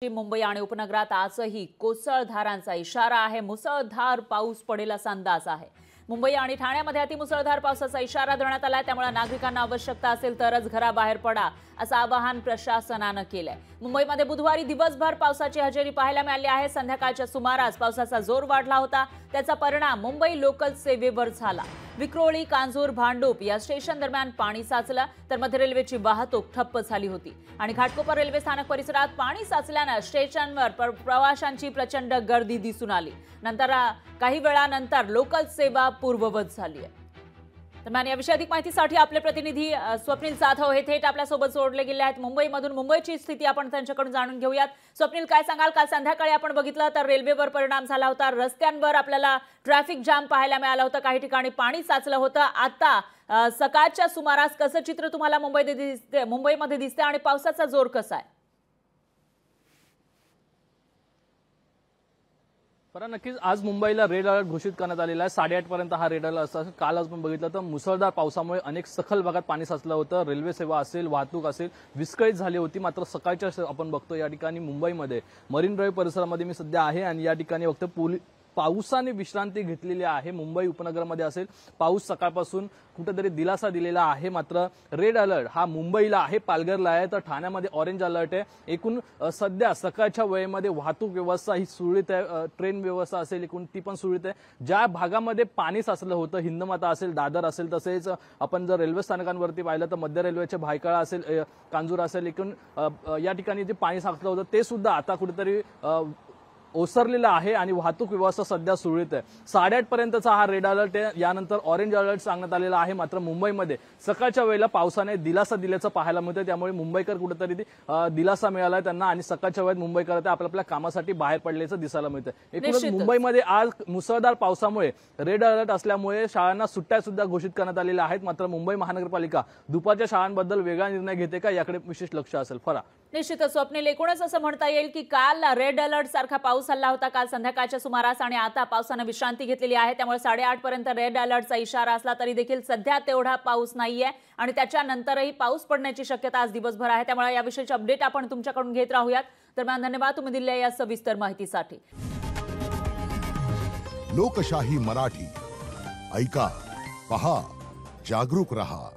मुंबई आणि उपनगरात आजही कोसळधारांचा इशारा आहे। मुसळधार पाऊस पडेल असा अंदाज आहे। मुंबई आणि ठाण्यामध्ये अतिमुसळधार पावसाचा इशारा देण्यात आलाय। त्यामुळे नागरिकांना आवश्यकता असेल तरच घराबाहेर पडा असं आवाहन प्रशासनाने केलंय। मुंबईमध्ये बुधवारी दिवसभर पावसाची हजेरी पाहायला मिळाली आहे। संध्याकाळच्या सुमारास पावसाचा जोर वाढला होता। त्याचा परिणाम मुंबई लोकल सेवेवर झाला। विक्रोळी, कांजूर, भांडूप या स्टेशन दरम्यान पाणी साचलं, तर मध्य रेल्वेची वाहतूक ठप्प झाली होती आणि घाटकोपर रेल्वे स्थानक परिसरात पाणी साचल्याने स्टेशनवर प्रवाशांची प्रचंड गर्दी दिसून आली। नंतर काही वेळानंतर लोकल सेवा पूर्ववत झाली आहे। दरम्यान याविषयी अधिक माहितीसाठी आपले प्रतिनिधी स्वप्नील जाधव हे थेट आपल्या सोबत जोडले गेले आहेत। मुंबईमधून मुंबईची स्थिती आपण त्यांच्याकडून जाणून घेऊयात। स्वप्नील, काय सांगाल? काल संध्याकाळी आपण बघितलं तर रेल्वेवर परिणाम झाला होता, रस्त्यांवर आपल्याला ट्रॅफिक जाम पाहायला मिळाला होता, काही ठिकाणी पाणी साचलं होतं। आता सकाळच्या सुमारास कसं चित्र तुम्हाला मुंबईमध्ये दिसते आणि पावसाचा जोर कसा आहे? नक्कीच आज मुंबईला रेड अलर्ट घोषित करण्यात आलेला आहे। 8:30 पर्यंत हा रेड अलर्ट असतो। काल आपण बघितलं तर मुसळधार पावसामुळे अनेक सखल भागात पाणी साचलं होतं। रेल्वे सेवा असेल, वाहतूक असेल, विस्कळीत झाली होती। मात्र सकाळच्या आपण बघतो या ठिकाणी मुंबईमध्ये मरीन ड्राईव्ह परिसरामध्ये मी सध्या आहे आणि या ठिकाणी फक्त पावसाने विश्रांती घेतलेली आहे। मुंबई उपनगरामध्ये असेल पाऊस सकाळपासून कुठेतरी दिलासा दिलेला आहे। मात्र रेड अलर्ट हा मुंबईला आहे, पालघरला आहे, तर ठाण्यामध्ये ऑरेंज अलर्ट आहे। एकूण सध्या सकाळच्या वेळेमध्ये वाहतूक व्यवस्था ही सुरळीत आहे, ट्रेन व्यवस्था असेल एकूण ती पण सुरळीत आहे। ज्या भागामध्ये पाणी साचलं होतं, हिंदमाता असेल, दादर असेल, तसेच आपण जर रेल्वे स्थानकांवरती पाहिलं तर मध्य रेल्वेचे भायखळा असेल, कांजूर असेल, एकूण या ठिकाणी जे पाणी साचलं होतं ते सुद्धा आता कुठेतरी ओसरलेला आहे आणि वाहतूक व्यवस्था सध्या सुरळीत आहे। 8:30 पर्यंतचा हा रेड अलर्ट आहे, यानंतर ऑरेंज अलर्ट सांगण्यात आलेला आहे। मात्र मुंबईमध्ये सकाळच्या वेळेला पावसाने दिलासा दिल्याचं पाहायला मिळतं, त्यामुळे मुंबईकर कुठेतरी दिलासा मिळालाय त्यांना आणि सकाळच्या वेळेत मुंबईकर आपल्या कामासाठी बाहेर पडल्याचं दिसायला मिळतं। एकूणच मुंबईमध्ये आज मुसळधार पावसामुळे रेड अलर्ट असल्यामुळे शाळांना सुट्ट्या सुद्धा घोषित करण्यात आलेल्या आहेत। मात्र मुंबई महानगरपालिका दुपारच्या शाळांबद्दल वेगळा निर्णय घेते का याकडे विशेष लक्ष असेल। फरा निश्चितच स्वप्नील, एकूणच असं म्हणता येईल की काल रेड अलर्ट सारखा पाऊस आला होता काल संध्याकाळच्या सुमारास आणि आता पावसाने विश्रांती घेतलेली आहे। त्यामुळे 8:30 पर्यंत रेड अलर्टचा इशारा असला तरी देखील सध्या तेवढा पाऊस नाहीये आणि त्याच्यानंतरही पाऊस पडण्याची शक्यता आज दिवसभर आहे। त्यामुळे याविषयीचे अपडेट आपण तुमच्याकडून घेत राहूयात। दरम्यान धन्यवाद तुम्ही दिलेल्या या सविस्तर माहितीसाठी। लोकशाही मराठी ऐका, पहा, जागरूक रहा।